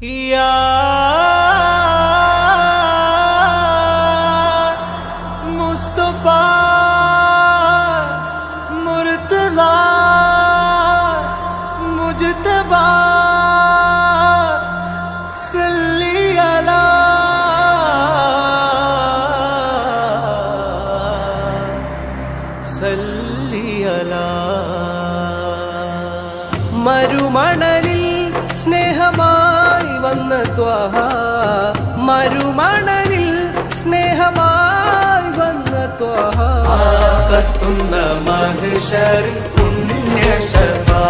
या मुस्तफा मुर्तला मुजतबा सल्ली अला सल्ली अला മരുമണലിൽ സ്നേഹമായി വന്ന ത്വഹ മരുമണലിൽ സ്നേഹമായി വന്ന ത്വഹ കത്തുന്ന മഹ്ശറിൽ പുണ്യ ശഫാ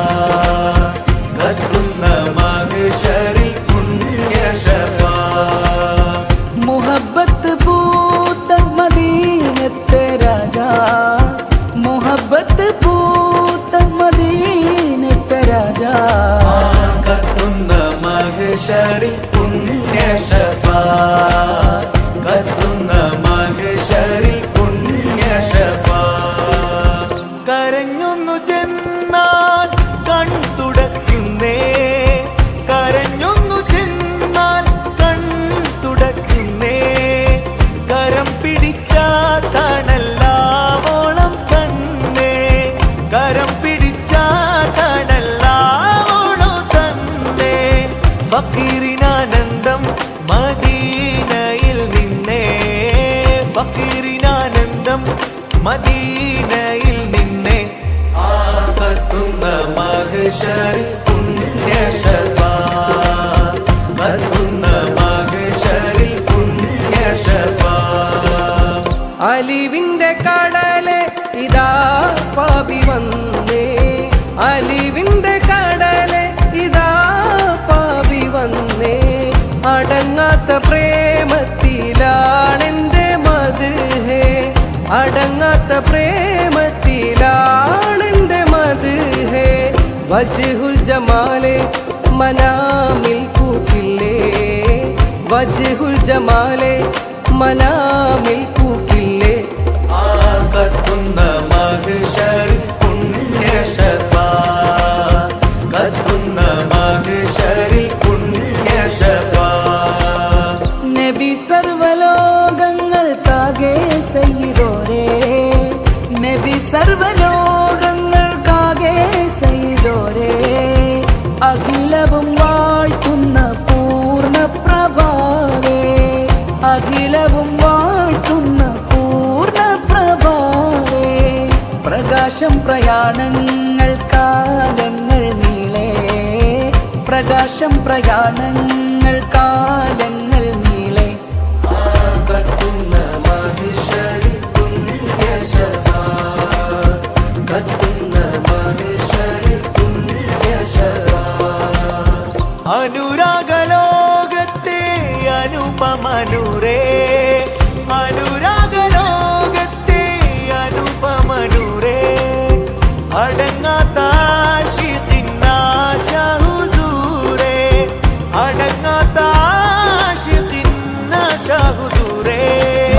കത്തുന്ന മഹ്ശറിൽ പുണ്യ ശഫാ മുഹബ്ബത്ത് പൂത്ത മദീനത്തെ രാജാ മുഹബ്ബത്ത് പൂത്ത മദീനത്തെ രാജാ കത്തുന്ന മഹ്ശറിൽ പുണ്യ ശഫാ കത്തുന്ന മഹ്ശറിൽ പുണ്യ ശഫാ കരഞ്ഞൊന്നു ചെന്നാൽ കൺ തുടയ്ക്കുന്നേ കരഞ്ഞൊന്നു ചെന്നാൽ കൺ തുടയ്ക്കുന്നേ കരം പിടിച്ച തണല്ലാവോളം തന്നെ കരം പിടിച്ച തണല്ലാവോളം തന്നെ ഫക്കീറിനാനന്ദം മദീനയിൽ നിന്നേ ഫക്കീറിനാനന്ദം മദീനയിൽ നിന്നേ കത്തുന്ന മഹ്ശറിൽ പുണ്യ ശഫാ കത്തുന്ന മഹ്ശറിൽ പുണ്യ ശഫാ അലിവിന്റെ കടലെ ഇതാ പാപി വന്നേ അലിവിന്റെ കടലെ ഇതാ പാപി വന്നേ അടങ്ങാത്ത പ്രേമത്തിലാണെന്റെ മദ്ഹേ അടങ്ങാത്ത പ്രേമത്തിലാണെന്റെ മദ്ഹേ വജ്ഹുൽ ജമാലെ മനാമിൽ കൂട്ടില്ലേ വജ്ഹുൽ ജമാലെ മനാമിൽ കൂട്ടില്ലേ കത്തുന്ന മഹ്ശറിൽ പുണ്യ ശഫാ കത്തുന്ന മഹ്ശറിൽ പുണ്യ ശഫാ നബി സർവലോകങ്ങൾക്കാകെ സയ്യിദോരേ നബി സർവലോകങ്ങൾക്കാകെ സയ്യിദോരേ അഖിലവും വാഴ്ത്തുന്ന പൂർണ്ണ പ്രഭാവേ അഖിലവും വാഴ്ത്തുന്ന പൂർണ്ണ പ്രഭാവേ പ്രകാശം പ്രയാണങ്ങൾ കാലങ്ങൾ നീളേ പ്രകാശം പ്രയാണങ്ങൾ കാലങ്ങൾ നീളേ കത്തുന്ന മഹ്ശറിൽ പുണ്യ ശഫാ കത്തുന്ന മഹ്ശറിൽ പുണ്യ ശഫാ അനുരാഗലോകത്തെ അനുപമനൂരേ അനുരാഗലോകത്തെ അനുപമനൂരേ അടങ്ങാത്ത ആശിഖിന്നാശ ഹുസൂരേ അടങ്ങാത്ത ആശിഖിന്നാശ ഹുസൂരേ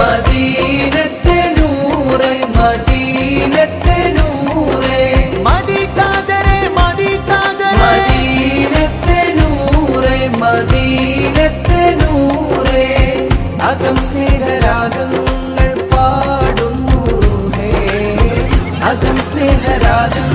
മദീനത്തെ നൂറേ മദീനത്തെ നൂറേ മദീതാജരേ മദീതാജരേ മദീനത്തെ നൂറേ മദീനത്തെ നൂറേ അകം സ്നേഹരാഗങ്ങൾ പാടുന്നു ഹേ അകം സ്നേഹരാഗങ്ങൾ